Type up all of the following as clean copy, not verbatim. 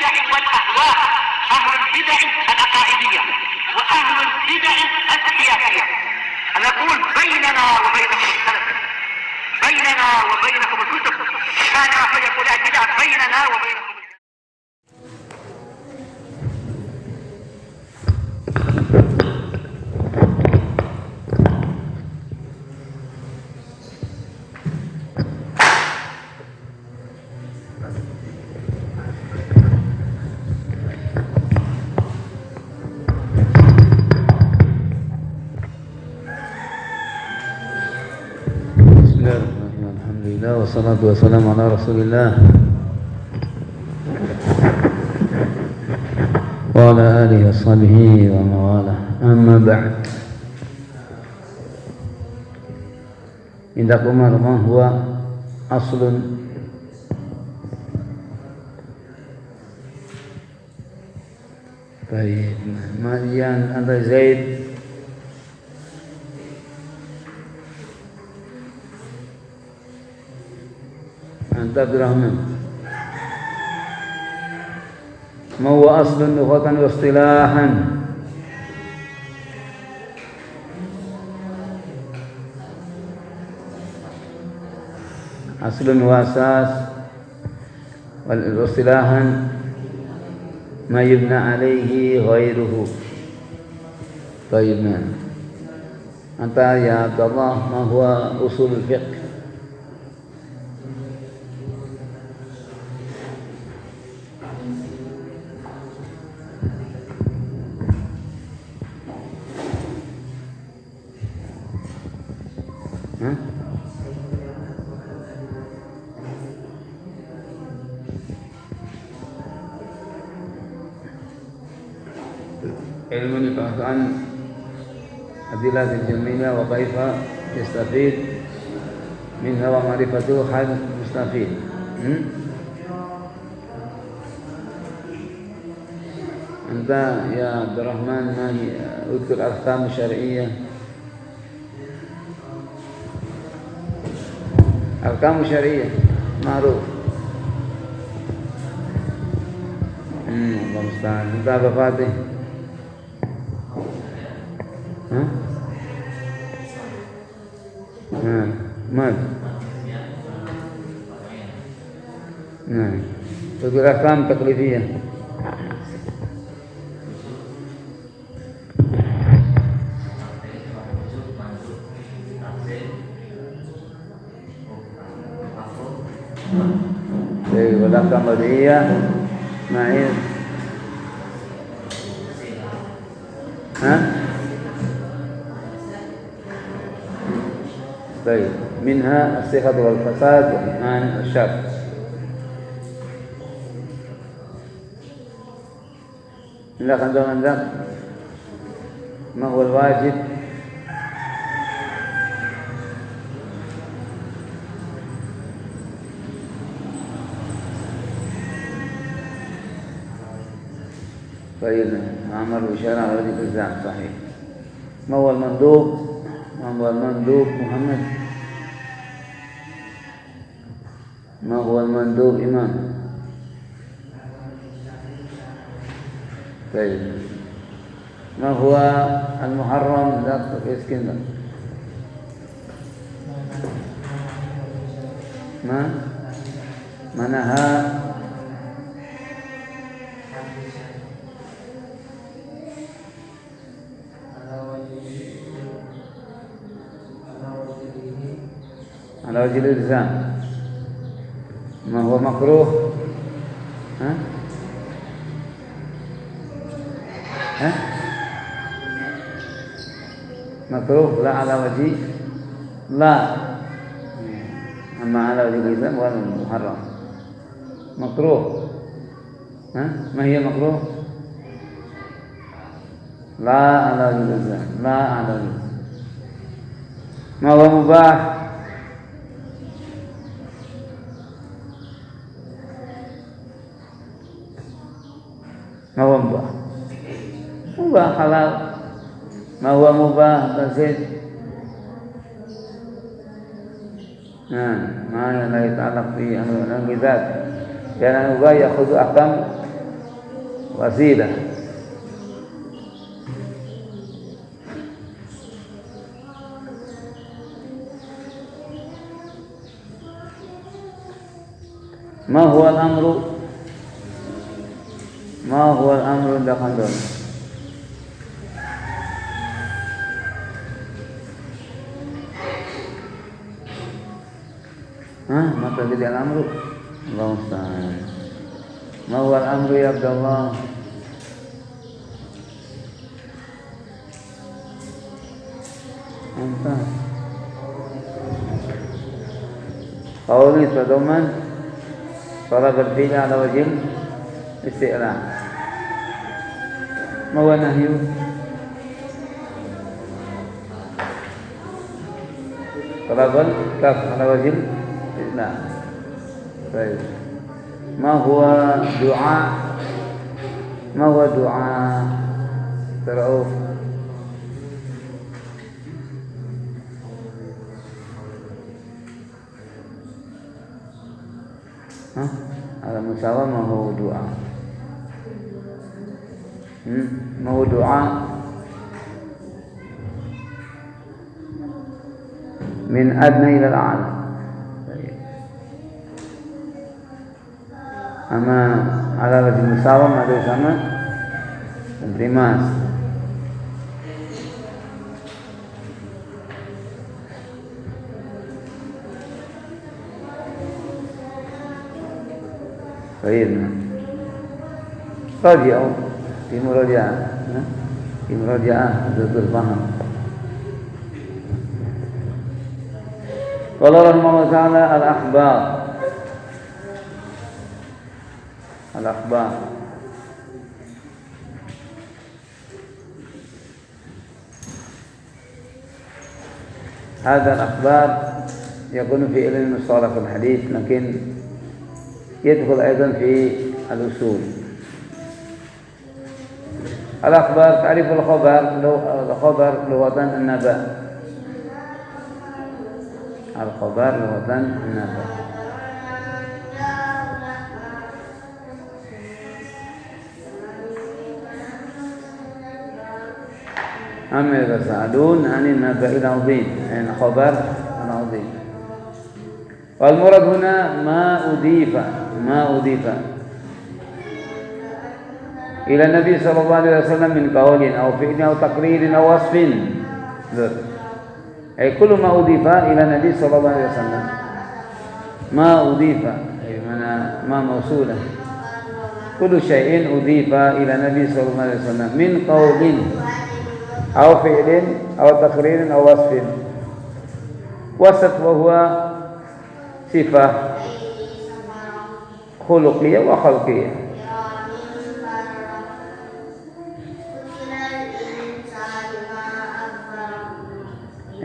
البدع والأهواء، أهل البدع العقائدية وأهل البدع السياسية. نقول بيننا وبينكم السلف، بيننا وبينكم الكتب، كان فيقول البدع بيننا وبينكم. Wassalatu wassalamu ala rasulillah wa ala alihi wa sahbihi wa mawala, amma ba'd. Indakum ma huwa aslun baik. Kemudian ada Zaid عبد الرحمن، ما هو أصل لغة واصطلاحا؟ أصل وأساس، واصطلاحا ما يبنى عليه غيره. طيب أنت يا عبد الله ما هو أصول الفقه؟ علم البحث عن أدلة الجميلة وكيف يستفيد منها ومعرفة حال المستفيد. أنت يا عبد الرحمن ما هي اذكر الأحكام الشرعية. الأحكام الشرعية معروف. الله المستعان. أنت أبا فاتح ماذا؟ نعم. تقول أحكام تكليفية. والأحكام الوضعية معين. طيب، منها الصحة والفساد والإيمان والشر. إلا عندك ما هو الواجب؟ طيب، عمل وإشارة على وجه الإلزام صحيح. ما هو المندوب؟ ما هو المندوب محمد؟ ما هو المندوب إمام؟ طيب، ما هو المحرم؟ لا اسكندر. ما نهى على وجه الإلزام. ما هو مكروه؟ مكروه لا على وجه لا، أما على وجه الإلزام هو المحرم. مكروه ما هي مكروه؟ لا على وجه الإلزام، لا على وجه الإلزام. ما هو مباح؟ ما هو مباح؟ مباح حلال. ما هو مباح بسيط؟ ما لا يتعلق في أمر بذات، لأن المباح يأخذ أحكام wasilah. Ma huwa al-amru? Ma huwa al-amru dakhandun? Maka jadi al-amru. Allah Ustaz. Ma huwa al-amru ya Abdullah? Entah. Qawli tadaman talab al-fi'l ala wajh isti'la. Ma huwa nahyu? Talab al-kaf ala wajh isti'la. Baik. Ma huwa du'a? Ma huwa du'a? Terus على مساواة ما هو دعاء ما هو دعاء من أدنى إلى الأعلى أما على وجه المساواة ما ada sama primas. Baik. Raji'u di murajaah. Di murajaah betul paham. Qala Allah Ta'ala al-akhbar. Al-akhbar. هذا الأخبار يكون في علم مصطلح الحديث لكن يدخل أيضا في الأصول. الأخبار تعرف الخبر لغة النبأ. الخبر لغة النبأ. أما يتساءلون عن النبأ العظيم عن خبر العظيم. والمراد هنا ما أضيف إلى النبي صلى الله عليه وسلم من قول أو فعل أو تقرير أو وصف أي كل ما أضيف إلى النبي صلى الله عليه وسلم ما أضيف أي ما موصولة كل شيء أضيف إلى النبي صلى الله عليه وسلم من قول أو فعل أو تقرير أو وصف وهو صفة خلقية وخلقية.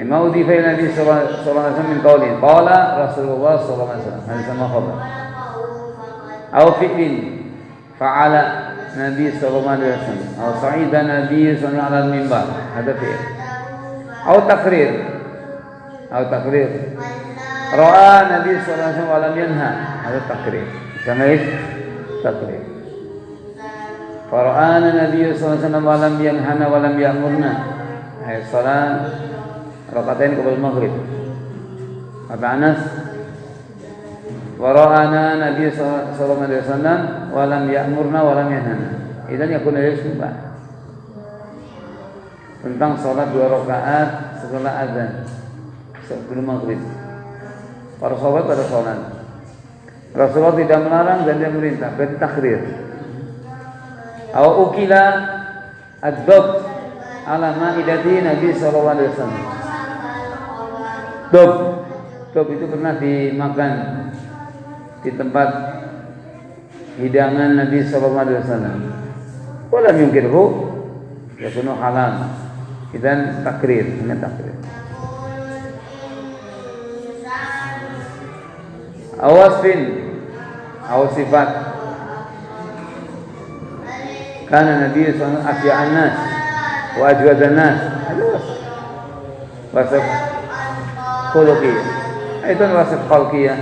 ما أضيف إلى النبي صلى الله عليه وسلم من قول قال رسول الله صلى الله عليه وسلم هذا يسمى خبر أو فعل فعل النبي صلى الله عليه وسلم أو صعد النبي صلى الله عليه وسلم على المنبر هذا فعل أو تقرير رأى النبي صلى الله عليه وسلم ولم ينهى هذا تقرير يسمى تقرير فرآنا النبي صلى الله عليه وسلم ولم ينهنا ولم يأمرنا هي الصلاة ركعتين قبل المغرب kata Anas ورآنا النبي صلى الله عليه وسلم ولم يأمرنا ولم ينهنا idzan yakun dari sunnah tentang salat 2 rakaat setelah azan sebelum maghrib. Para sahabat pada salat. Rasulullah tidak melarang dan dia merintah, berarti takhrir. Aw ukila ad-dab ala ma'idati Nabi sallallahu alaihi wasallam. Dab itu pernah dimakan di tempat hidangan Nabi sallallahu alaihi wasallam. Walam yungkirhu yakunu halal. Idzan takrir, ini takrir. Awasfin aw sifat kana Nabi sallallahu alaihi wasallam afya'an nas wa ajwadan nas wasf khuluqiyah aidan wasf khalqiyah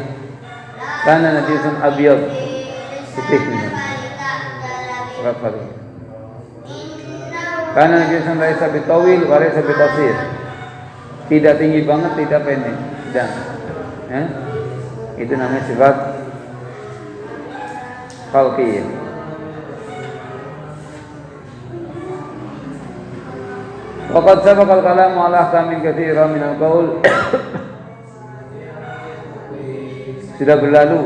kana Nabi sallallahu abyad putih Surat Fath. Karena Nabi SAW laisa bitawil wa laisa biqasir. Tidak tinggi banget, tidak pendek, sedang. Ya? Itu namanya sifat khalqiyah. Waqad sabaqa al-kalamu ala ahkamin katsira min al-qaul. Sudah berlalu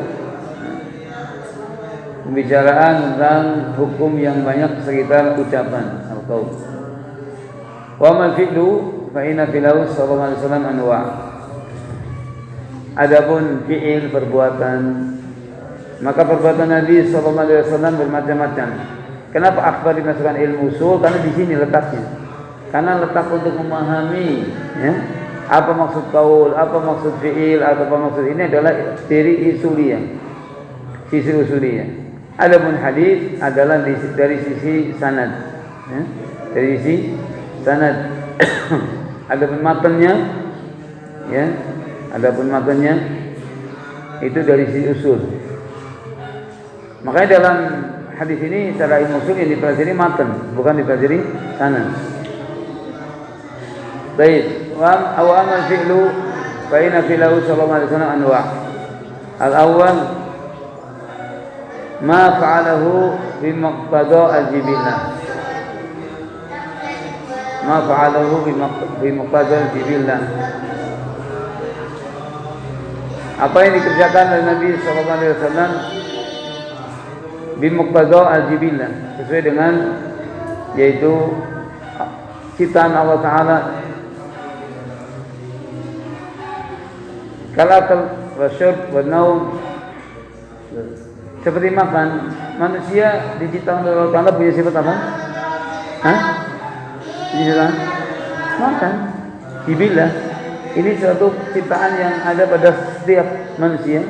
pembicaraan tentang hukum yang banyak sekitar ucapan al-qaul. Wa mal fi'lu fa inna fi'lahu sallallahu alaihi wasallam anwa'. Adapun fi'il perbuatan, maka perbuatan Nabi sallallahu alaihi wasallam bermacam-macam. Kenapa akhbar dimasukkan ilmu usul? Karena di sini letaknya. Karena letak untuk memahami ya, apa maksud qaul, apa maksud fi'il, atau apa maksud ini adalah ciri usuliyah. Sisi usuliyah. Adapun hadis adalah dari sisi sanad. Ya, dari sisi sanad. Adapun matanya ya, adapun matanya itu dari sisi usul. Makanya dalam hadis ini secara ilmu usul yang dipelajari matan, bukan dipelajari sanad. Baik, wa amal fi'lu fa inna fi'lahu sallallahu alaihi wasallam anwa'. Al-awwal ma fa'alahu bi maqtada al-jibillah. Ma fa'alahu bi maqtada al-jibillah. Apa yang dikerjakan oleh Nabi sallallahu alaihi wasallam bi maqtada al-jibillah, sesuai dengan yaitu ciptaan Allah Taala. Kalakal wasyurb wa naum, seperti makan. Manusia diciptakan oleh Allah Ta'ala punya sifat apa? Hah? Sifat makan. Jibilah. Ini suatu ciptaan yang ada pada setiap manusia.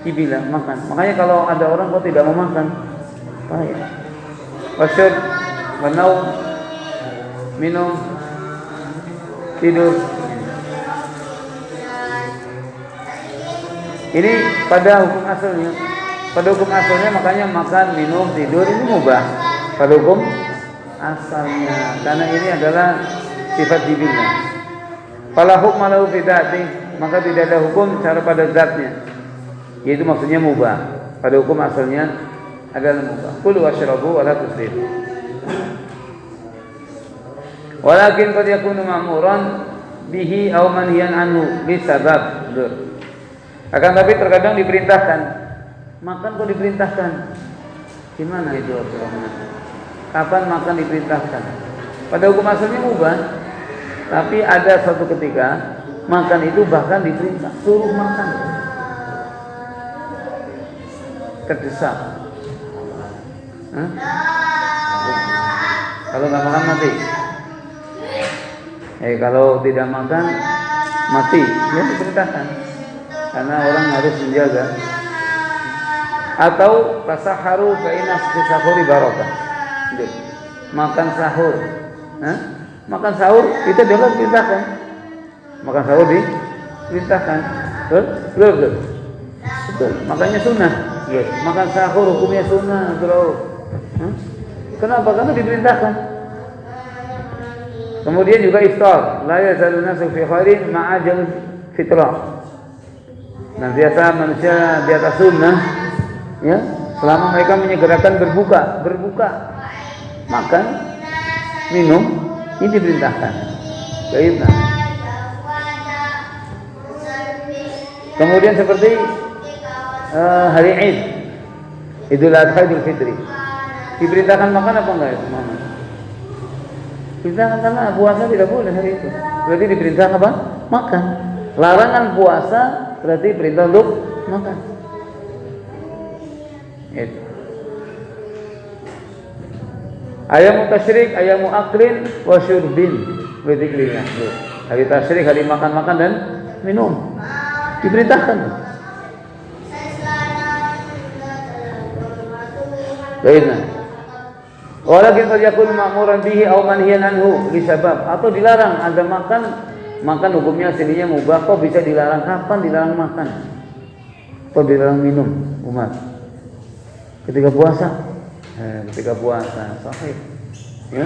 Jibilah, makan. Makanya kalau ada orang kok tidak mau makan, payah. Wasyurb wa naum, minum, tidur. Ini pada hukum asalnya. Pada hukum asalnya makanya makan, minum, tidur ini mubah. Pada hukum asalnya, karena ini adalah sifat jibillah. Fala hukma lahu fi dzatihi, maka tidak ada hukum cara pada zatnya. Yaitu maksudnya mubah. Pada hukum asalnya adalah mubah. Kulu washrabu wa la tusrifu. Walakin qad yakunu ma'muran bihi aw manhiyan anhu li sabab. Akan tapi terkadang diperintahkan. Makan kok diperintahkan? Gimana itu Abdurrahman? Kapan makan diperintahkan? Pada hukum asalnya mubah. Tapi ada suatu ketika makan itu bahkan diperintah, suruh makan. Terdesak. Kalau nggak makan mati. Kalau tidak makan mati. Ya diperintahkan. Karena orang harus menjaga. Atau tasaharu fa inna fi sahuri barakah. Makan sahur. Makan sahur itu adalah diperintahkan. Makan sahur diperintahkan. Betul. Makanya sunnah. Makan sahur hukumnya sunnah. Kenapa? Karena diperintahkan. Kemudian juga iftar. La yazaluna fi khairin ma'ajal fitrah. Nah, biasa manusia di atas sunnah, ya, selama mereka menyegerakan berbuka, makan, minum, ini diperintahkan. Baik. Kemudian seperti hari Id, Idul Adha, Idul Fitri, diperintahkan makan apa enggak itu? Diperintahkan karena puasa tidak boleh hari itu. Berarti diperintahkan apa? Makan. Larangan puasa berarti perintah untuk makan. Itu. Ayamu tasyrik, ayamu aklin wa syurbin wa dzikrillah. Hari tasyrik, hari makan-makan dan minum. Diperintahkan. Baiklah. Walakin qad yakunu ma'muran bihi aw manhiyan anhu li sabab, atau dilarang ada makan hukumnya aslinya mubah, kok bisa dilarang? Kapan dilarang makan? Kok dilarang minum? Umat ketika puasa Ketika puasa, sahih. Ya.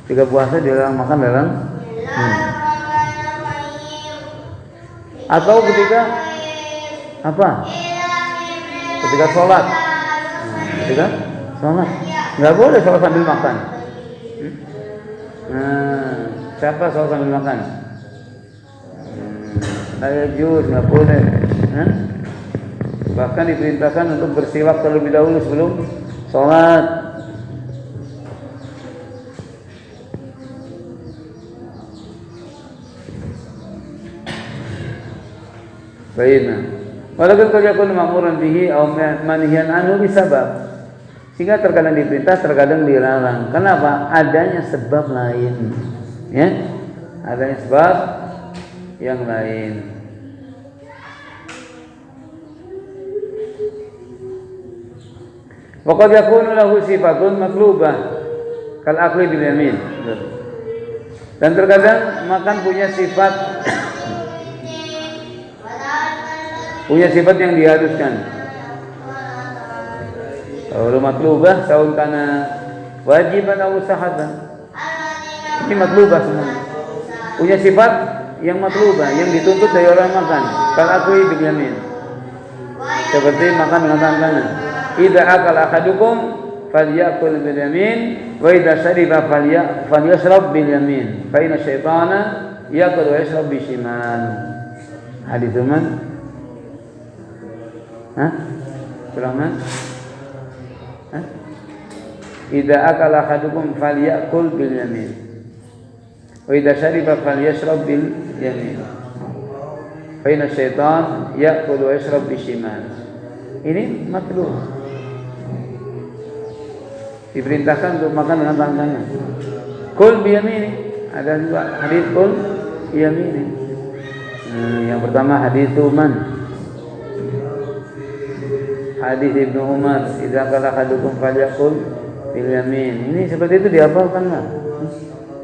Ketika puasa dilarang makan, dilarang minum. Atau ketika apa? Ketika sholat. Ketika sholat, nggak boleh sholat sambil makan. Siapa sholat sambil makan? Saya jus, nggak boleh. Bahkan diperintahkan untuk bersiwak terlebih dahulu sebelum sholat. Baiklah. Walaupun kalau yakun ma'muran bihi atau manhiyan anhu bisabab. Sehingga terkadang diperintah, terkadang dilarang. Kenapa? Adanya sebab lain. Ya, adanya sebab yang lain. Wa qad yakunu lahu sifatun matlubah kal akli bil yamin. Dan terkadang makan punya sifat yang diharuskan. Kalau matlubah saun kana wajiban atau mustahaban. Ini matlubah semua. Punya sifat yang matlubah, yang dituntut dari orang makan. Kal akli bil yamin. Seperti makan dengan tangan kanan. Idza akala ahadukum falyakul bil yamin wa idza shariba falyashrab bil yamin. Fa inna syaitana yakul wa yashrab bi shimal. Hadits man? Rahman? Idza akala ahadukum falyakul bil yamin. Wa idza shariba falyashrab bil yamin. Fa inna syaitan yakul wa yashrab bi shimal. Ini matlub. Diperintahkan untuk makan dengan tangan kanan. Kul biyamini. Ada juga hadis kul biyamini. Yang pertama hadis man. Hadis Ibnu Umar, idza qala ahadukum falyakul bil yamin. Ini seperti itu dihafalkan enggak?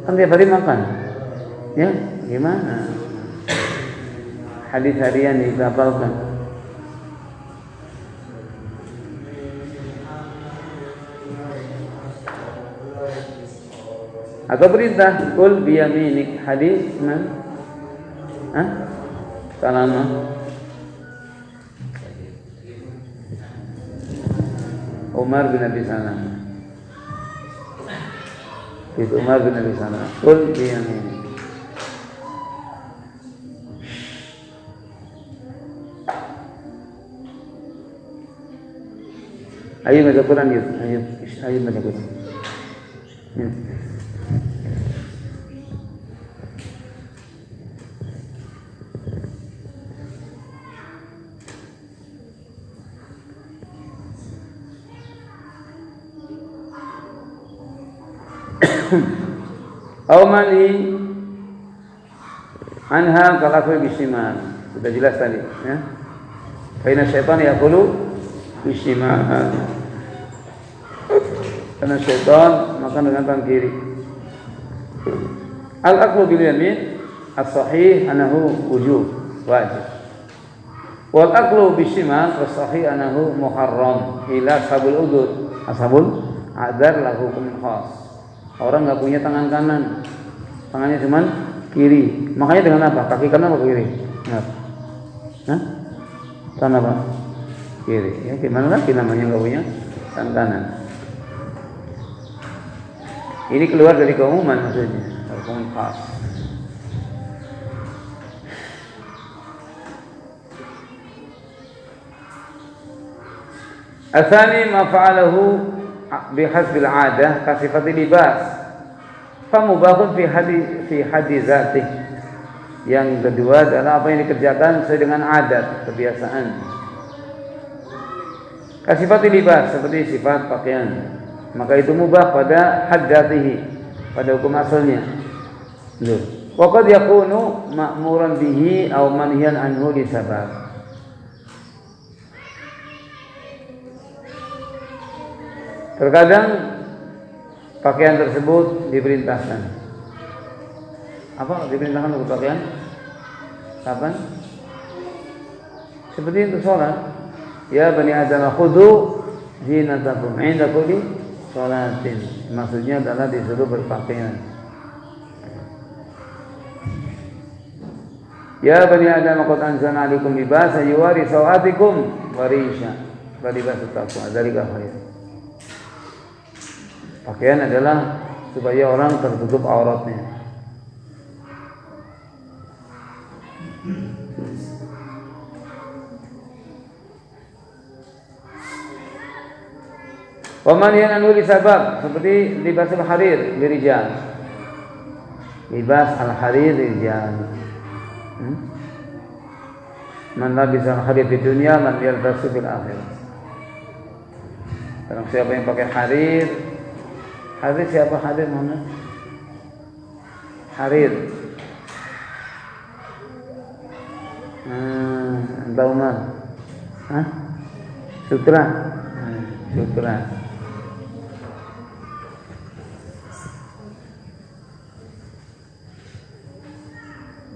Kan tiap hari makan. Ya, gimana? Hadis harian dihafalkan. Atau perintah kul biyaminik, hadis man? Salama Umar bin Abi Salam. Itu Umar bin Abi Salam. Kul biyaminik. Ayo baca Quran yuk. Ayo baca Quran. Aumani anha kalakul bishimal. Sudah jelas tadi ya. Karena syaitan yaqulu bishimal. Karena syaitan makan dengan tangan kiri. Al-aqlu bil yamin as-sahih anahu wujub, wajib. Wal aqlu bishimal as-sahih anahu muharram ila sabul udud. Ashabul adar lahu hukum khas. Orang nggak punya tangan kanan, tangannya cuma kiri. Makanya dengan apa? Kaki kanan atau kiri? Tangan apa? Kiri. Ya gimana lagi namanya nggak punya tangan kanan? Ini keluar dari keumuman maksudnya, hukum khas. Atsani ma fa'alahu bihasbil 'adah ka sifati libas fa mubahun fi hadis zatih. Yang kedua adalah apa yang dikerjakan sesuai dengan adat, kebiasaan. Ka sifati libas, seperti sifat pakaian, maka itu mubah pada haddatihi, pada hukum asalnya. Wa qad yakunu ma'muran bihi aw manhiyan anhu li sabab. Terkadang pakaian tersebut diperintahkan. Apa diperintahkan untuk pakaian? Kapan? Seperti untuk sholat. Ya bani Adam khudhu zinatakum 'inda kulli sholatin. Maksudnya adalah disuruh berpakaian. Ya bani Adam qad anzalna 'alaikum libasan yuwari sawatikum wa risha wa libasut taqwa dzalika khair. Pakaian adalah supaya orang tertutup auratnya. Waman yananu li sabab seperti libasul harir lirijal. Libas al-harir lirijal. Man labisa al-harir di dunia man yalbasu fil akhirah. Barang siapa yang pakai harir, harir siapa harir mana? Harir. Tahu mana? Hah? Sutra. Sutra.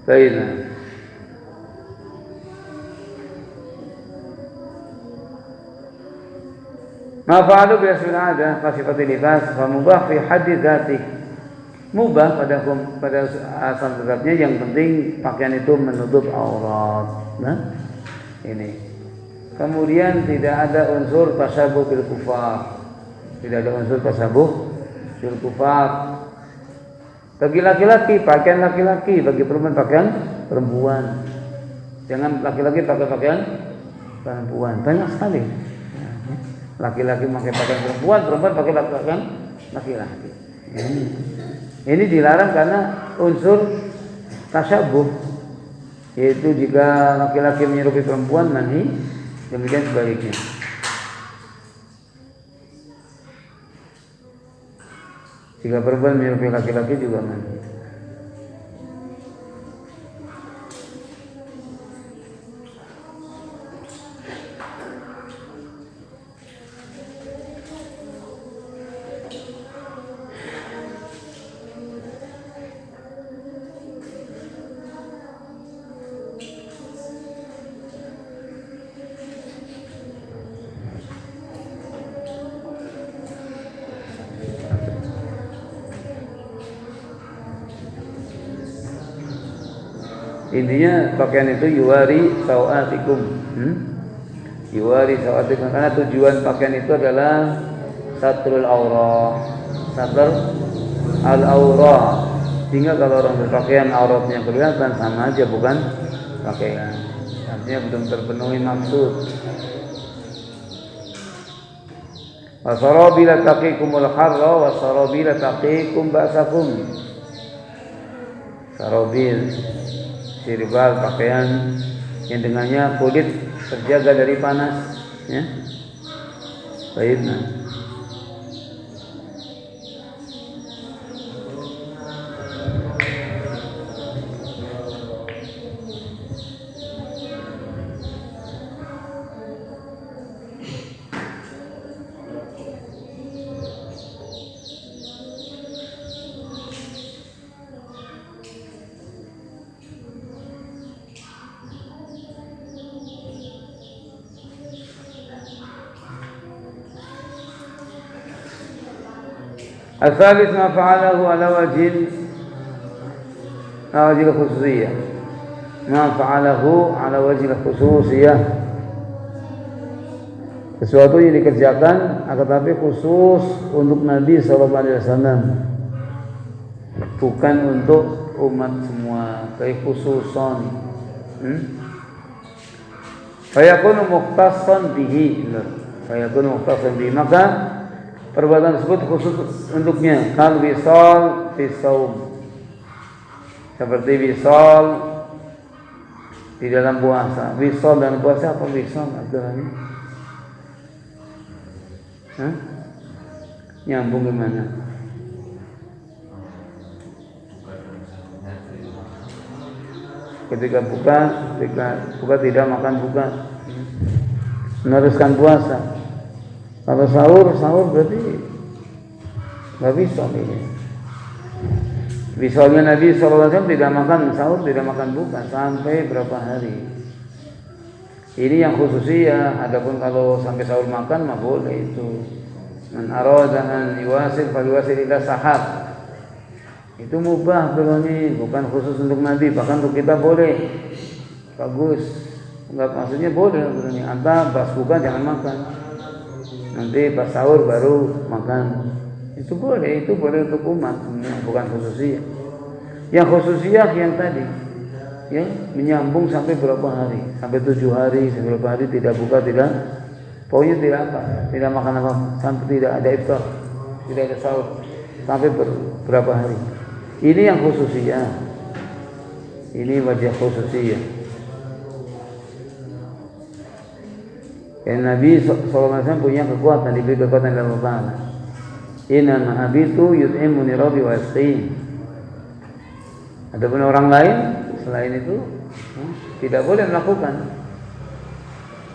Baiklah. Ma fa'alu bi asmil 'ada fa sifati libas fa mubah fi haddi dzati. Mubah pada asal tetapnya, yang penting pakaian itu menutup aurat. Nah, ini. Kemudian tidak ada unsur tasabuh bil kufar. Tidak ada unsur tasabuh bil kufar. Bagi laki-laki pakaian laki-laki, bagi perempuan pakaian perempuan. Jangan laki-laki pakai pakaian perempuan. Banyak sekali. Laki-laki pakai pakaian perempuan, perempuan pakai pakaian laki-laki. Ini dilarang karena unsur tasyabuh, yaitu jika laki-laki menyerupai perempuan manhi, demikian sebaliknya. Jika perempuan menyerupai laki-laki juga manhi. Intinya pakaian itu yuwari sawatikum. Yuwari sawatikum, karena tujuan pakaian itu adalah satrul aurah, satr al-aurah. Sehingga kalau orang berpakaian auratnya kelihatan, sama aja bukan pakaian. Artinya belum terpenuhi maksud. Wasarabila taqikumul harra wasarabila taqikum ba'sakum. Sarabil sirbal, pakaian yang dengannya kulit terjaga dari panas, ya. Baiklah. الثالث ما فعله على وجه الخصوصية. ما فعله على وجه الخصوصية, sesuatu yang dikerjakan akan tapi khusus untuk Nabi SAW, bukan untuk umat semua, kekhususan. Fayakunu mukhtassan bihi, maka perbuatan tersebut khusus untuknya. Kal wisal fi shaum, seperti wisal di dalam puasa. Wisal dalam puasa apa wisal artinya? Nyambung gimana? Ketika buka tidak makan buka, meneruskan puasa. Kalau sahur berarti nggak bisa ini. Misalnya Nabi SAW tidak makan sahur, tidak makan buka sampai berapa hari. Ini yang khususnya. Adapun kalau sampai sahur makan mah boleh itu. Man arada an yuwasil falyuwasil ila sahab. Itu mubah begini, bukan khusus untuk Nabi, bahkan untuk kita boleh. Bagus. Enggak, maksudnya boleh begini. Anta pas buka jangan makan. Nanti pas sahur baru makan. Itu boleh untuk umat, bukan khususiyah. Yang khususiyah yang tadi, ya, menyambung sampai berapa hari? Sampai 7 hari, sampai berapa hari tidak buka, pokoknya tidak apa, tidak makan apa, sampai tidak ada iftar, tidak ada sahur, sampai berapa hari. Ini yang khususiyah. Ini wajah khususiyah. Dan Nabi SAW punya kekuatan, diberi kekuatan dari Allah Ta'ala. Inna ma'abitu yut'imuni rabbi wa yasqin. Adapun orang lain selain itu tidak boleh melakukan.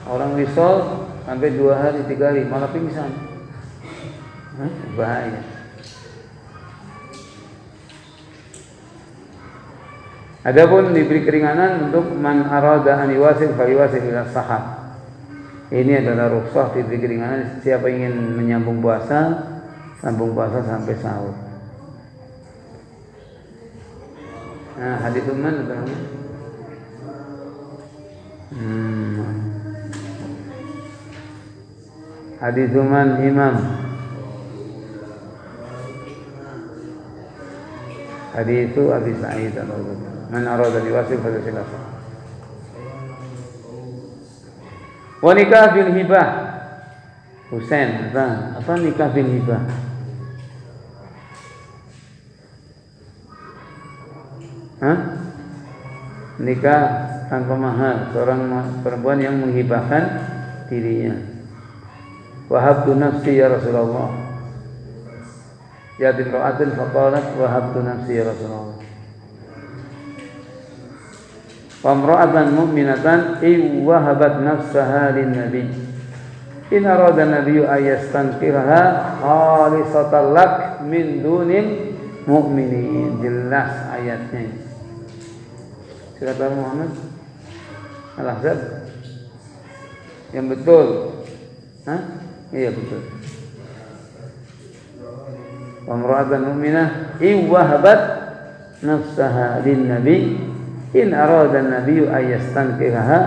Orang wisol sampai 2 hari, 3 hari malah pingsan. Bahaya. Adapun diberi keringanan untuk man arada an yuwasil fa yuwasil ila sahab. Ini adalah rukhsah, diberi keringanan siapa ingin menyambung puasa, sambung puasa sampai sahur. Nah, hadits man apa? Hadits man imam. Hadits Abi Sa'id al-Khudri. Man arada liwasil fa yuwasil. Wa nikah bil hibah. Husain, apa nikah bil hibah? Nikah tanpa mahar, seorang perempuan yang menghibahkan dirinya. Wahabtu nafsi ya Rasulullah. Ya imra'atun faqalat wahabtu nafsi ya Rasulullah. Wa imra'atan mu'minatan wahabat nafsaha lin nabi. In arada nabiyyu ayastankihaha khalisatan lak min dunil mu'minin. Jelas ayatnya. Surat Al-Muhammad Al-Ahzab yang betul. Iya betul. Wa imra'atan mu'minah wahabat nafsaha lin nabi in arada an-nabiyyu ayastankihaha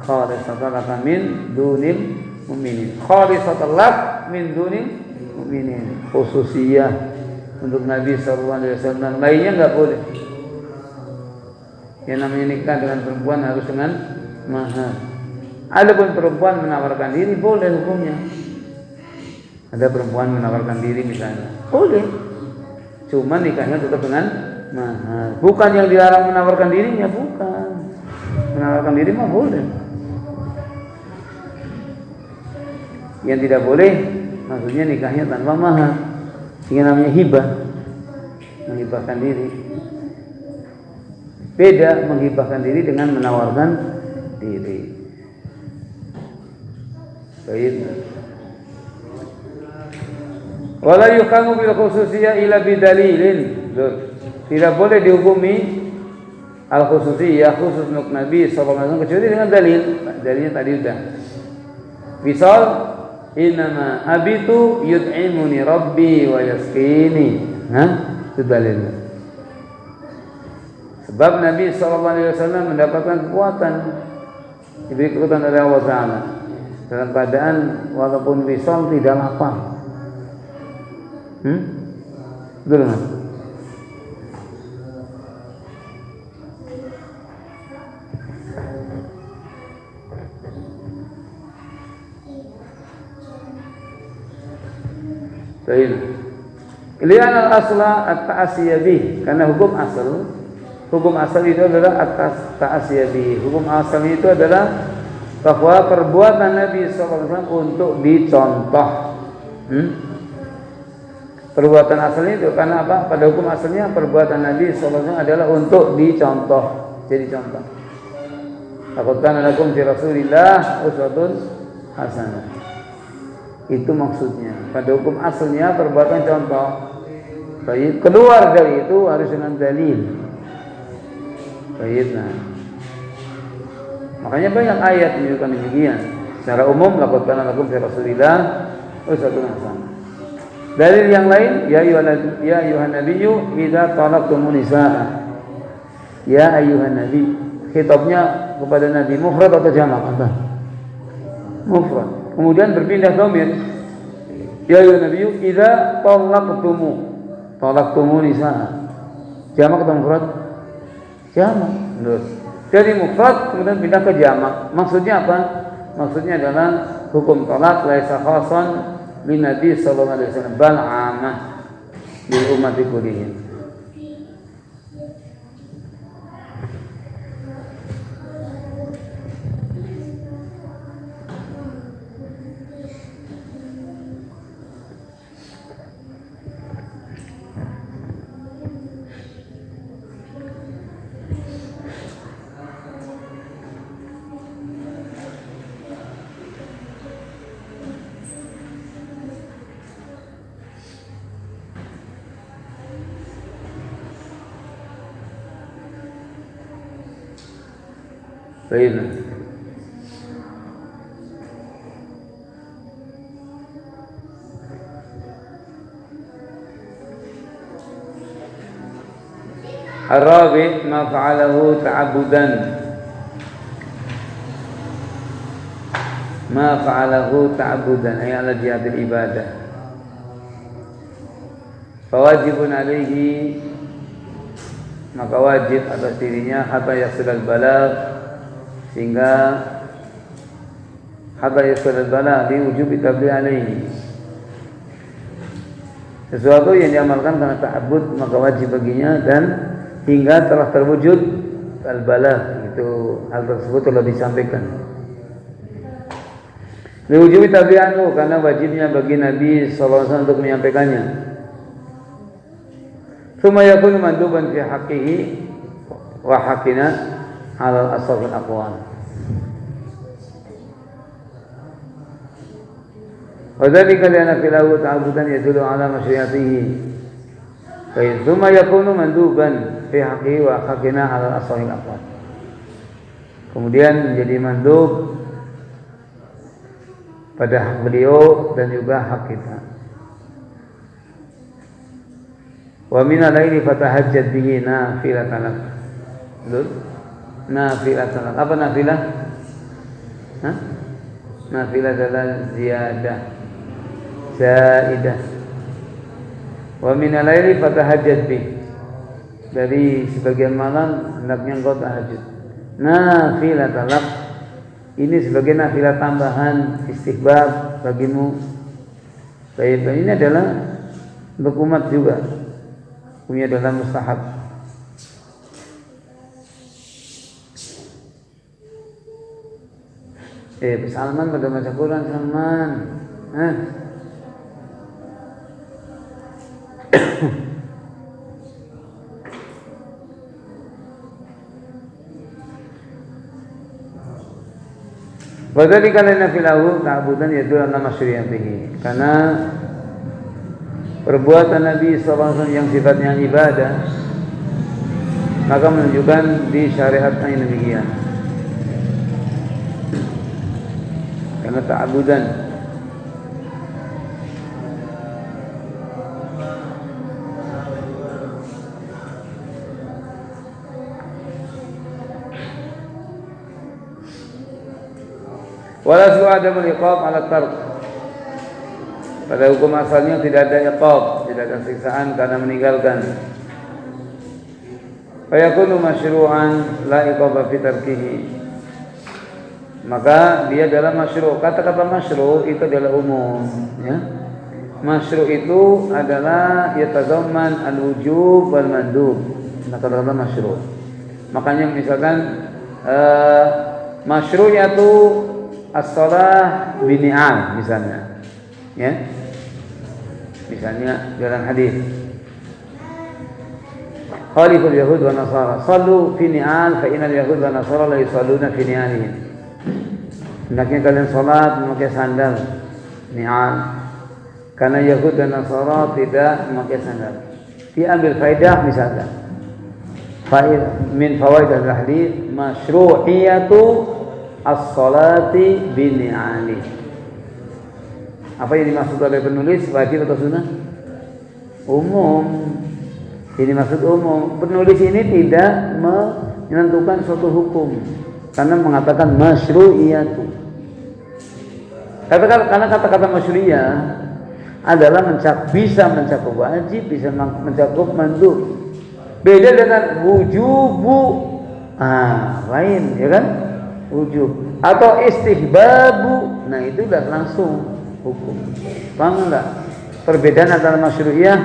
khalisatan lak min dunil mu'minin. Khalisatan lak min dunil mu'minin. Khususiyah untuk Nabi sallallahu alaihi wasallam. Lainnya enggak boleh. Yang namanya nikah dengan perempuan harus dengan mahar. Adapun perempuan menawarkan diri boleh hukumnya. Ada perempuan menawarkan diri misalnya, boleh. Cuma nikahnya tetap dengan mahar. Bukan yang dilarang menawarkan dirinya, bukan. Menawarkan diri mah boleh. Yang tidak boleh, maksudnya nikahnya tanpa mahar. Ini namanya hibah, menghibahkan diri. Beda menghibahkan diri dengan menawarkan diri. Baik. Wala yuqamu bil khususiyah ila bidalilin. Tidak boleh dihukumi al khususiyah khusus untuk Nabi sallallahu alaihi wasallam kecuali dengan dalil. Dalilnya tadi sudah. Misal innama abitu yut'imuni rabbi wa yasqini. Itu dalilnya. Sebab Nabi SAW mendapatkan kekuatan, diberi kekuatan dari Allah Ta'ala dalam keadaan walaupun wisal tidak lapar. Betul kan? Baik. Lian al-asla at-ta'asiyah bih, karena hukum asal itu adalah atas ta'asiyah. Hukum asal itu adalah bahwa perbuatan Nabi SAW untuk dicontoh. Perbuatan asalnya itu karena apa? Pada hukum asalnya perbuatan Nabi SAW adalah untuk dicontoh, jadi contoh. Laqad kana lakum fi Rasulillah uswatun hasanah. Itu maksudnya. Pada hukum asalnya perbuatan contoh. Baik, keluar dari itu harus dengan dalil. Baik, nah. Makanya banyak ayat menunjukkan demikian. Secara umum laqad kana lakum fi Rasulillah uswatun hasanah. Dalil yang lain, ya ayuhan nabiyyu idza talaqtumun nisaa. Ya ayuhan nabi. Khitabnya kepada Nabi, mufrad atau jamak? Apa? Mufrad. Kemudian berpindah dhamir. Ya ayuhan nabiyyu idza talaqtumun nisaa. Jamak atau mufrad? Jamak. Jadi mufrad kemudian pindah ke jamak. Maksudnya apa? Maksudnya adalah hukum talak laisa khasan lin Nabi sallallahu alaihi wasallam bal 'amah lil ummati kullihim. Baik. Ar-rabi' ma fa'alahu ta'abbudan. Ma fa'alahu ta'abbudan ay ala jihadil ibadah. Fawajibun alaihi, maka wajib atas dirinya hatta yasulal balagh, sehingga hatta yasulal balagh di wujub tabligh alaihi. Sesuatu yang diamalkan karena ta'abbud maka wajib baginya dan hingga telah terwujud al-balagh, itu hal tersebut telah disampaikan. Liwujub tabligh anhu, karena wajibnya bagi Nabi sallallahu alaihi wasallam untuk menyampaikannya. Tsumma yakunu manduban fi haqqihi wa haqqina 'ala al-ashrafil aqwam. Wa dzalika li'anna filahu ta'abbudan yadullu 'ala masyri'atihi. Fa tsumma yakunu manduban fi haqqihi wa haqqina 'ala al-ashrafil aqwam. Kemudian menjadi mandub pada hak beliau dan juga hak kita. Wa min al-laili fatahajjad bihi nafilatan lak. Betul? Nafilatan lak. Apa nafilah? Hah? Nafilah adalah ziyadah, zaidah. Wa min al-laili fatahajjad bihi. Dari sebagian malam hendaknya engkau tahajud. Nafilatan lak. Ini sebagai nafilah tambahan istihbab bagimu. Baik, ini adalah untuk umat juga. Ini adalah mustahab. Salman pada baca Quran, Salman. Wadzalika lana filahu ta'budan yadullu ala masyri'atihi. Karena perbuatan Nabi SAW yang sifatnya ibadah maka menunjukkan di syariatnya yang demikian. Karena ta'budan. Wala su'adamul iqab ala tarq. Pada hukum asalnya tidak ada iqab, tidak ada siksaan karena meninggalkan. Fa yakunu masyru'an la iqaba fi tarkihi. Maka dia adalah masyru'. Kata-kata masyru' itu adalah umum, ya. Masyru' itu adalah yatazamman al-wujub wal mandub. Kata-kata masyru'. Makanya misalkan masyru'yatu as-shalah bini'al misalnya, ya, misalnya dalam hadis khaliful yahud wa nasara sallu fi ni'al fa innal yahud wa nasara la yusalluna fi ni'alihim. Hendaknya kalian salat memakai sandal ni'al, karena yahud dan nasara tidak memakai sandal. Dia ambil faedah misalnya min fawaid al-hadis masyru'iyatu as-salati bini'ali. Apa yang dimaksud oleh penulis, wajib atau sunnah? umum. Ini maksud umum. Penulis ini tidak menentukan suatu hukum karena mengatakan masyru'iyatu. Karena kata-kata masyru'iyah adalah bisa mencakup wajib, bisa mencakup mandub. Beda dengan wujubu. Lain, ya kan? Wujub atau istihbabu. Nah, itu udah langsung hukum. Paham enggak? Perbedaan antara masyru'iyah,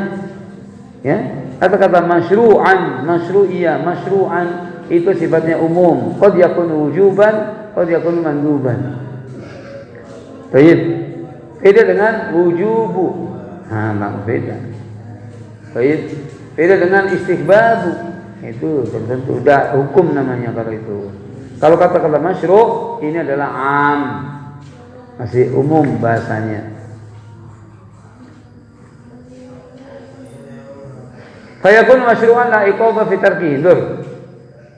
ya? Kata-kata masyru'an, masyru'iyah, masyru'an itu sifatnya umum. Qad yakunu wujuban, qad yakunu manduban. Baik. Beda dengan wujubu. Beda. Baik. Beda dengan istihbabu. Itu tentu udah hukum namanya kalau itu. Kalau kata-kata masyru' ini adalah am. Masih umum bahasanya. Fayakun masyru'an la iqaba fi tarkihi.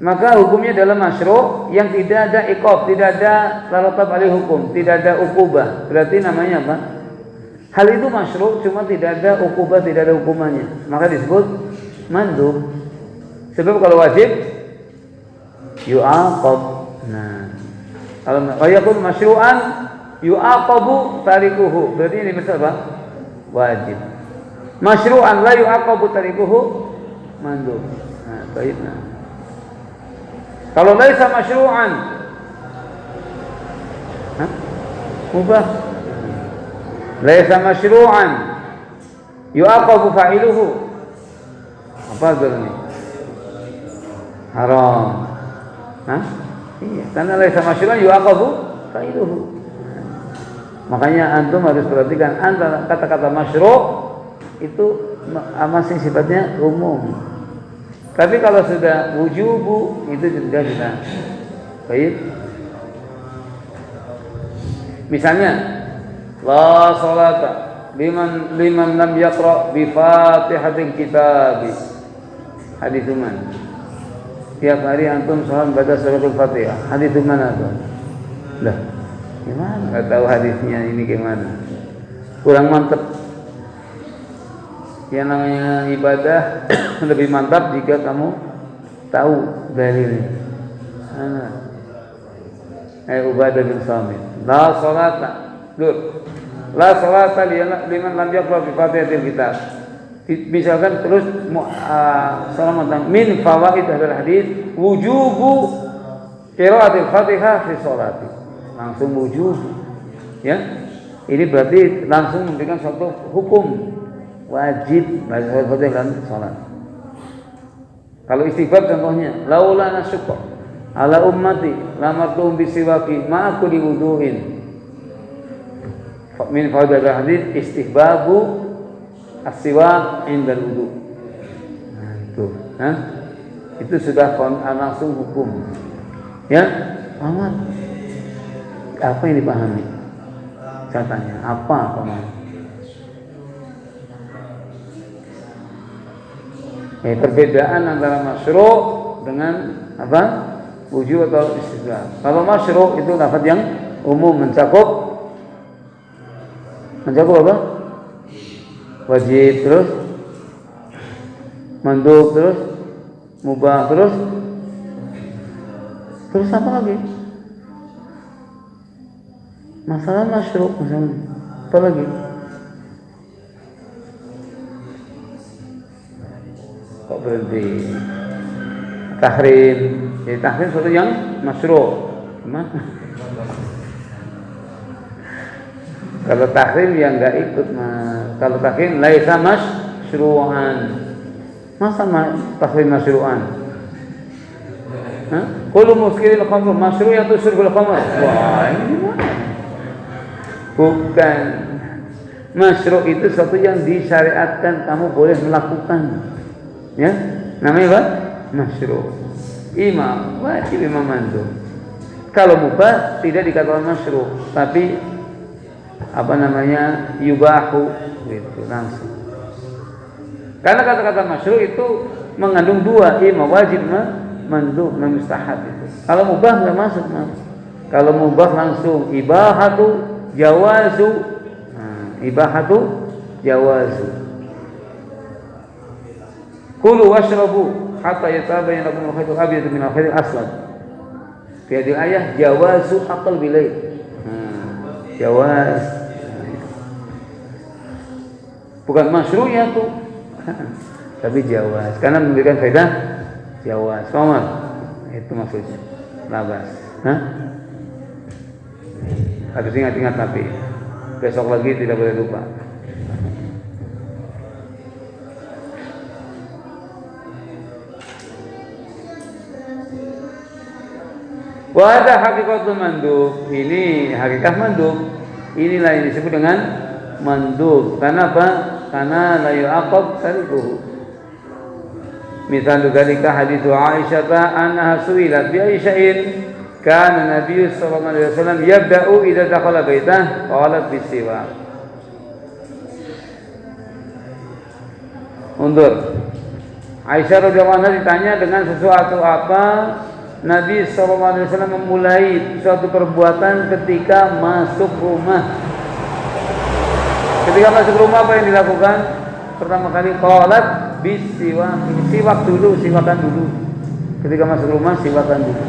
Maka hukumnya adalah masyru' yang tidak ada iqab, tidak ada taratab alih hukum, tidak ada uqubah. Berarti namanya apa? Hal itu masyru' cuma tidak ada uqubah, tidak ada hukumannya. Maka disebut mandub. Sebab kalau wajib yu'aqab. Nah, kalau fayakun masyru'an yu'aqabu tarikuhu. Berarti ini maksud apa? Wajib. Masyru'an la yu'aqabu tarikuhu mandub. Nah, baiklah. Kalau laisa masyru'an mubah. Laisa masyru'an yu'aqabu fa'iluhu. Apa artinya? Haram. Iya, karena laisa masyru'an yu'aqabu fa'iluhu. Makanya antum harus perhatikan antara kata-kata masyru' itu masih sifatnya umum. Tapi kalau sudah wujubu itu juga sudah baik. Misalnya la salata liman lam yaqra bi Fatihatil Kitab. Hadis mana? Tiap hari antum salat baca suratul Fatihah. Hadis mana tuh? Lah, gimana? Enggak tahu hadisnya ini gimana. Kurang mantap. Yang namanya ibadah lebih mantap jika kamu tahu dalilnya. Ubadah bin Samit. La salata. La salata liman lam yaqra bi Fatihatil Kitab. Misalkan terus salam tentang min fawaid hadis wujubu qiraatil Fatihah fi sholati. Langsung wujub. Ya. Ini berarti langsung memberikan suatu hukum wajib baca Fatihah dalam salat. Kalau istighfar contohnya, laula nasyqa ala ummati lamartum bisiwaki ma aku diwuduhin. Min fawaid hadis istihbabu as-siwak indal wudu. Nah, itu. Itu sudah langsung hukum. Ya, aman. Apa yang dipahami? Saya tanya, apa pemahaman? Perbedaan antara masyru' dengan apa? Wujub atau istihbab. Kalau masyru' itu lafaz yang umum mencakup apa? Wajib terus mandub terus mubah terus apa lagi? Masalah masyru' misalnya. Apa lagi? Kok berhenti? Tahrim. Jadi tahrim sesuatu yang masyru'. Gimana? Kalau tahrim yang enggak ikut kalau tahrim laisa masyru'an. Masa tahrim masyru'an? Kullu muskiril khamr masyru'atu syurbul khamr. Wah, ini gimana? Bukan. Masyru' itu sesuatu yang disyariatkan, kamu boleh melakukan. Ya, namanya apa? Masyru'. Imam wajib, imam mandub. Kalau mubah tidak dikatakan masyru', tapi apa namanya? Yubahu gitu langsung. Karena kata-kata masyru' itu mengandung dua, imam wajib, mandub, mustahab itu. Kalau mubah enggak masuk, Mas. Kalau mubah langsung ibahatu jawazu. Ibahatu jawazu. Kulu washrabu hatta yatabayyana lakum al-khaytul abyad min al-khaytil aswad. Fi hadhihi ayah jawazu aqal bilail. Jawaz. Bukan masyru'nya tuh. Tapi jawaz. Karena memberikan faedah jawaz. Paham? Itu maksudnya. Labas. Harus ingat-ingat tapi besok lagi tidak boleh lupa. Wa ada hakikatul mandub. Ini hakikat mandub. Inilah yang disebut dengan mandub. Karena apa? Karena la yu'aqab tarikuhu. Misal dzalika hadits Aisyah anha su'ilat bi Aisya'in kana Nabi sallallahu alaihi wasallam yabda'u idza dakhala baitah qalat bisiwak. Undur. Aisyah radhiyallahu anha ditanya dengan sesuatu apa Nabi SAW memulai suatu perbuatan ketika masuk rumah. Ketika masuk rumah apa yang dilakukan? Pertama kali qalat bisiwak. Siwak dulu, siwakan dulu. Ketika masuk rumah siwakan dulu.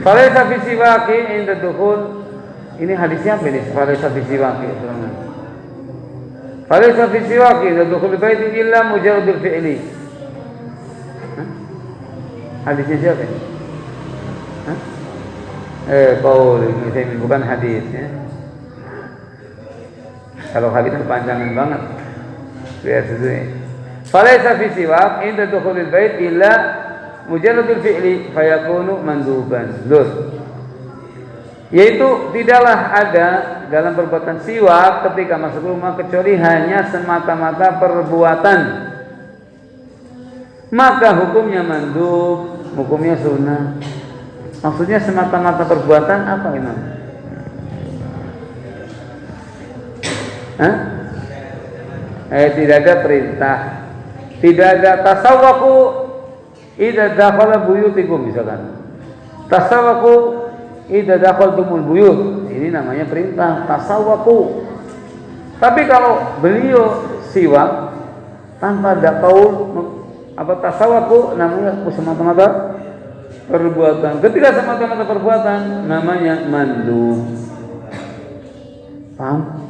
Falaysa bisiwaki inda dukhul. Ini hadisnya apa ini? Falaysa bisiwaki. Falaysa bisiwaki inda dukhul baiti illa mujarradul fi'li. Hadisnya siapa ini? Qaul ini bukan hadis ya. Kalau hadis panjangan banget. Lihat sesuai. Falaysa fi siwak inda dukhulil bait illa mujarradul fi'li fayakunu manduban. Yaitu tidaklah ada dalam perbuatan siwak ketika masuk rumah kecuali hanya semata-mata perbuatan. Maka hukumnya mandub, hukumnya sunnah. Maksudnya semata-mata perbuatan apa Imam? Tidak ada perintah, tidak ada tasawwaku idza dakhala buyutikum misalkan. Tasawwaku idza dakhaltumul buyut. Ini namanya perintah tasawwaku. Tapi kalau beliau siwak tanpa ada qaul apa tasawwaku namanya semata-mata perbuatan. Ketika semata-mata perbuatan namanya mandub. Paham?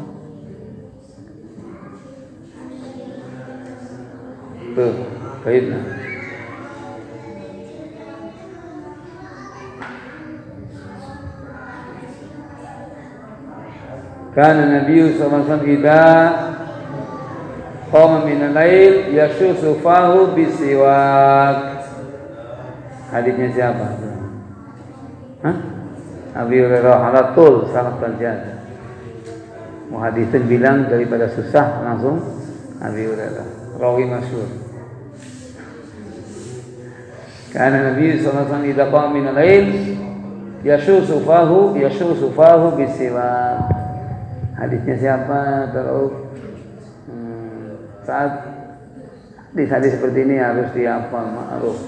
Tuh, baiklah. Kana Nabi sallallahu alaihi wasallam idza qama min al-lail yashusu fahu bisiwak. Hadisnya siapa? Abi Hurairah halatul salah terjadi. Muhaditsin bilang daripada susah langsung Abi Hurairah, rawi masyhur. Karena Nabi sallallahu alaihi wasallam idza qama min al-lail yashusu fahu bisiwak. Hadisnya siapa? Terus saat hadis seperti ini harus dihafal ma'ruf.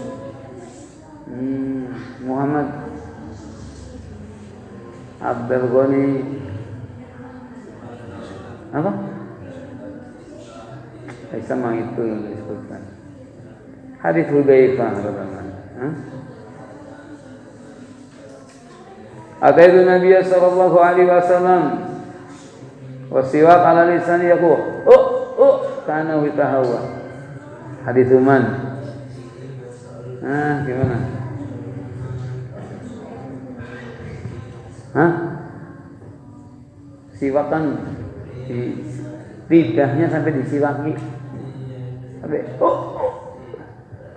Muhammad Abdul Ghani apa? Sama itu yang disebutkan. Hadis Hudzaifah radhiyallahu anhu. Ataitu Nabi sallallahu alaihi wasallam wasiwak ala lisan yaqul kana witahawa. Hadis man. Gimana? Siwakan di lidahnya sampai disiwaki. Sampai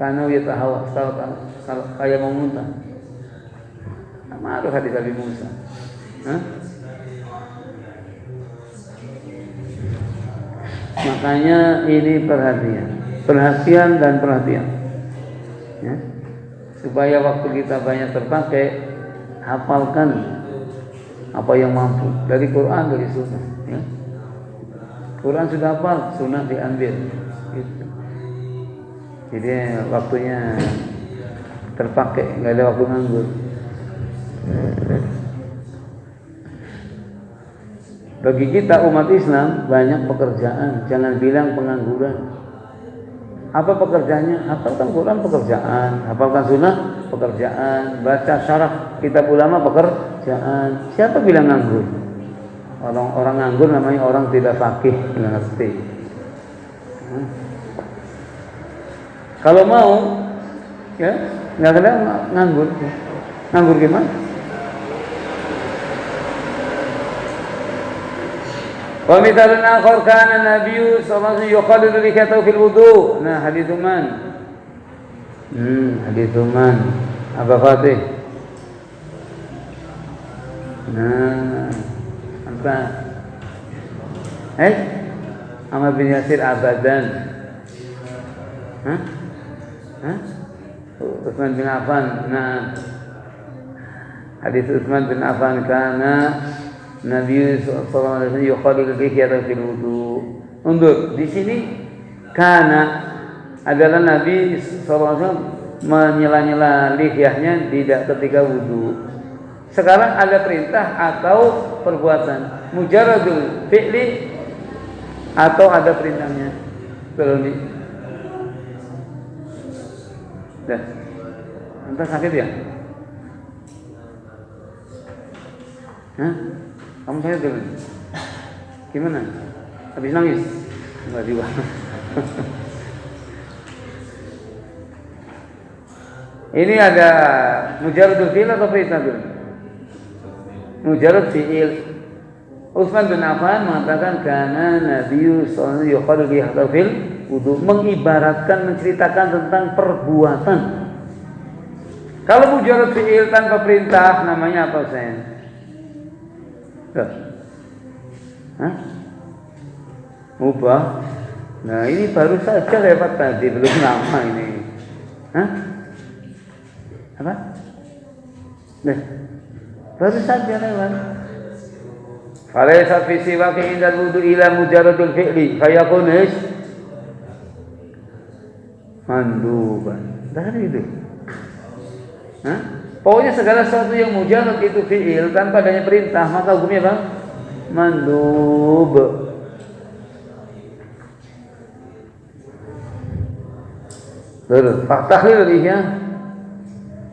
kana witahawa kalau kayak mau muntah. Ma'ruf hadis Abi Musa. Makanya ini perhatian dan perhatian ya. Supaya waktu kita banyak terpakai, hafalkan apa yang mampu dari Quran, dari Sunnah ya. Quran sudah hafal, Sunnah diambil gitu. Jadi waktunya terpakai, nggak ada waktu nganggur. Bagi kita umat Islam banyak pekerjaan, jangan bilang pengangguran. Apa pekerjaannya? Hafalkan Quran pekerjaan, hafalkan sunnah pekerjaan, baca syarah kitab ulama pekerjaan. Siapa bilang nganggur? Orang nganggur namanya orang tidak fakih, tidak ngerti. Kalau mau, ya nggak kena nganggur. Nganggur gimana? Wa mithalun akhar kana Nabi sallallahu alaihi wasallam yuqallidu likatahu fil wudu. Nah, hadits man. Hadits man. Apa Fatih? Nah, apa? Ammar bin Yasir abadan. Utsman bin Affan. Nah, hadits Utsman bin Affan kana Nabi sallallahu alaihi wasallam yuqallidu likatahu fil wudu. Undur di sini kana adalah Nabi sallallahu alaihi wasallam menyela-nyela lihyahnya tidak ketika wudu. Sekarang ada perintah atau perbuatan, mujarradul fi'li atau ada perintahnya. Kalau ini dah. Entah sakit ya? Kamu sakit dulu. Gimana? Habis nangis? Enggak juga. Ini ada mujarradul fi'il atau perintah dulu? Mujarrad fi'il. Utsman bin Affan mengatakan karena Nabi sallallahu alaihi wasallam yuqallidu fil wudu, mengibaratkan, menceritakan tentang perbuatan. Kalau mujarrad fi'il tanpa perintah namanya apa, Sen? Mubah. Nah, ini baru saja lewat tadi, belum lama ini. Apa? Nah, baru saja lewat. Falaysa fi siwaki indal wudu ila mujarradul fi'li fayakun manduban. Dah itu. Pokoknya segala sesuatu yang mujarrad itu fi'il tanpa adanya perintah, maka hukumnya apa? Mandub. Betul. Tahlil lihya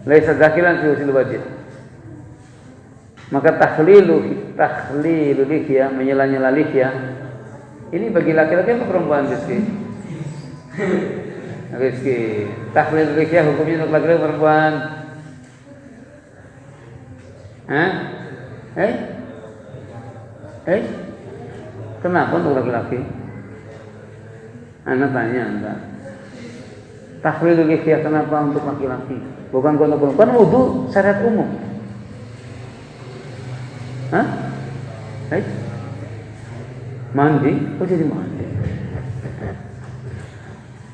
laisa dakilan fi usul wajib. Maka tahlil lihya, menyela-nyela lihya, ini bagi laki-laki atau perempuan, Rizki? Rizki. Tahlil lihya hukumnya untuk laki-laki perempuan? Kenapa untuk laki-laki? Anak tanya enggak. Tahlil lihya kenapa untuk laki-laki? Bukan untuk perempuan, wudu syariat umum. Mandi? Kok jadi mandi?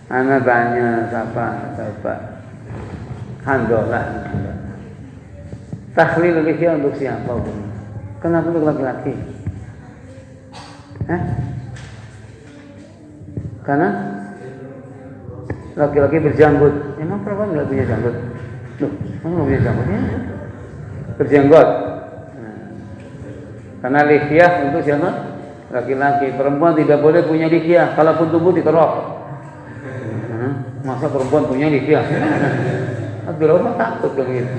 Anak tanya siapa? Handolan. Tahlil lihya untuk siapa? Kenapa untuk laki-laki? Karena laki-laki berjanggut. Emang perempuan nggak punya janggut? Loh, emang nggak punya janggut? Ya, berjanggut. Karena lihyah untuk siapa? Laki-laki. Perempuan tidak boleh punya lihyah. Kalaupun tumbuh dikerok. Masa perempuan punya lihyah? Abdul Rahman takut begitu.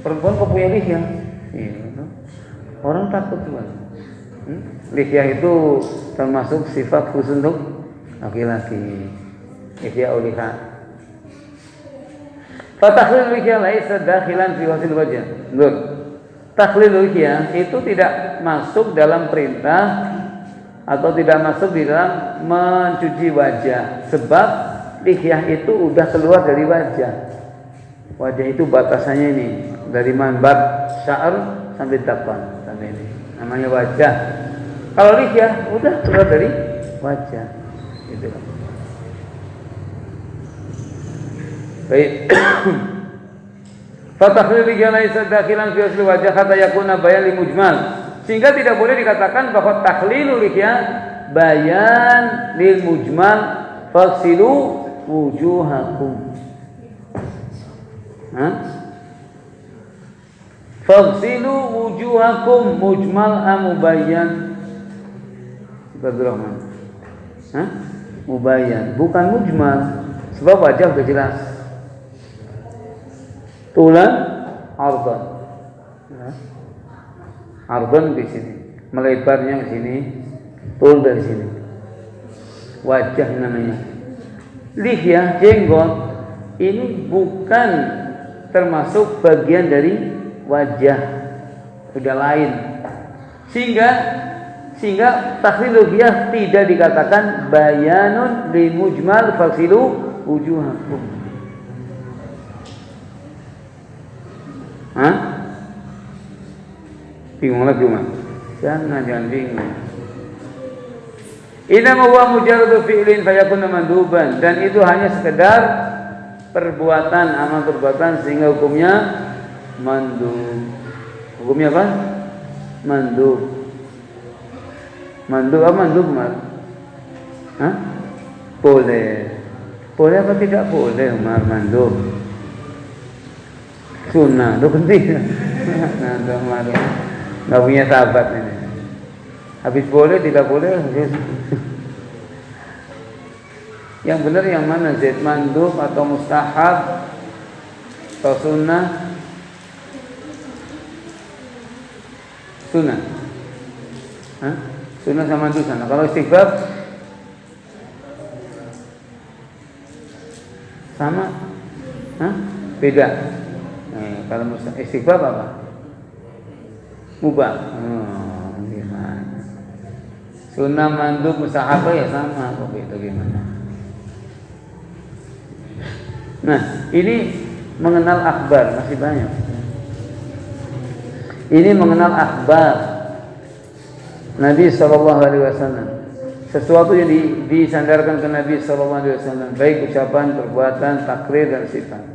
Perempuan kok punya lihyah? Orang takut tuh. Lihyah itu termasuk sifat khusus untuk laki-laki. Lihyah uliha. Fatahlir lihya laisa dakhilan fi wasil wajh. Betul. Takhlil lihya itu tidak masuk dalam perintah atau tidak masuk di dalam mencuci wajah, sebab lihya itu udah keluar dari wajah. Wajah itu batasannya ini dari manbat sya'r sampai tapan sampai ini. Namanya wajah. Kalau lihya udah keluar dari wajah. Itu. Baik. Fatahlir lihya laisa dakhilan fi asli wajah hatta yakuna bayan li mujmal. Sehingga tidak boleh dikatakan bahwa takhlilul lihya bayan lil mujmal fasilu wujuhakum. Fasilu wujuhakum mujmal amubayyan. Abdurrahman. Hah? Mubayyan, bukan mujmal. Sebab wajah sudah jelas. Tulan ardan. Ya. Ardan di sini, melebarnya ke sini, tul dari sini. Wajah namanya. Lihya, jenggot, ini bukan termasuk bagian dari wajah, sudah lain. Sehingga takhlilul lihya tidak dikatakan bayanun li mujmal faksilu wujuhakum. Hah? Bingung lagi Mas? Jangan bingung. Inama huwa mujarradu fi'lin fayakun manduban, dan itu hanya sekedar perbuatan, amal perbuatan sehingga hukumnya mandub. Hukumnya apa? Mandub. Mandub apa mandub, Umar? Hah? Boleh. Boleh apa tidak boleh, Umar, mandub? Sunnah, itu penting. Nah, Umar nggak punya sahabat ini. Habis boleh, tidak boleh. Yang benar yang mana? Zaid, mandub atau mustahab atau sunnah? Sunnah. Hah? Sunnah sama mandub sana. Kalau istighfar sama? Hah? Beda. Nah, kalau istighfar apa? Mubah. Gimana? Sunnah, mandub, mustahab ya sama. Kok beda gimana? Nah, ini mengenal akhbar, masih banyak. Ini mengenal akhbar Nabi SAW. Sesuatu yang disandarkan ke Nabi SAW, baik ucapan, perbuatan, takrir dan sifat.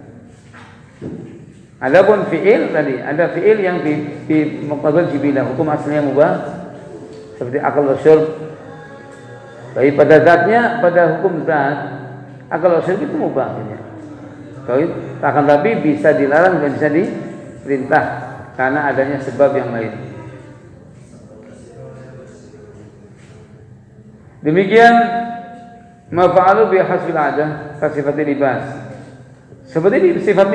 Adapun fi'il tadi, ada fi'il yang di muqaddal jibilah, hukum aslinya mubah, seperti akal wa syurb. Tapi pada zatnya, pada hukum zat, akal wa syurb itu mubah. Akan tapi bisa dilarang dan bisa diperintah karena adanya sebab yang lain. Demikian maf'alu bi hasbil adah ka sifat libas. Seperti sifat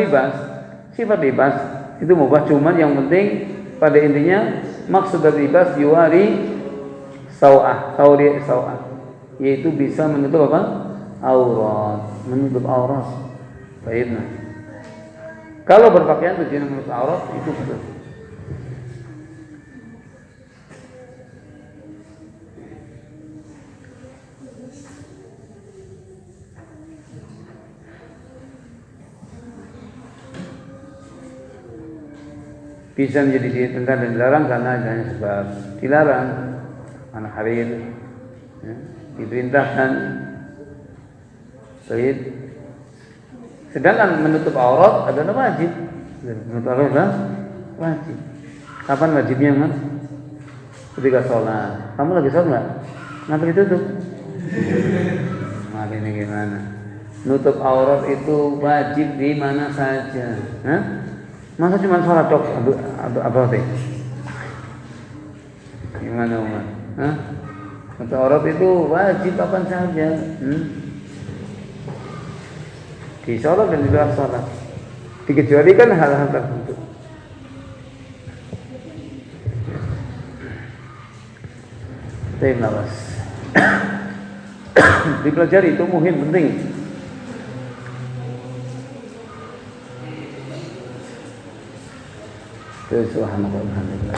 libas itu mubah, cuman yang penting pada intinya maksud dari libas yuwari sawah, yaitu bisa menutup apa? Aurat, menutup aurat. Baik. Kalau berpakaian tujuan menutup aurat itu betul. Bisa menjadi ditentang dan dilarang karena adanya sebab. Dilarang anak harir, ya, diperintahkan. Baik. Sedangkan menutup aurat adalah wajib. Menutup aurat adalah wajib. Kapan wajibnya, Mas? Ketika sholat. Kamu lagi sholat nggak? Kenapa ditutup? Maaf, ini gimana? Nutup aurat itu wajib di mana saja. Hah? Masa cuma sholat dok? Apa sih? Gimana, Umar? Hah? Nutup aurat itu wajib kapan saja. Di sholat dan di luar sholat, dikecualikan hal-hal tertentu. Terima kasih. Dipelajari itu muhim, penting. Subhanallah.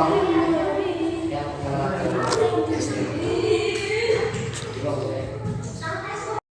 Bang.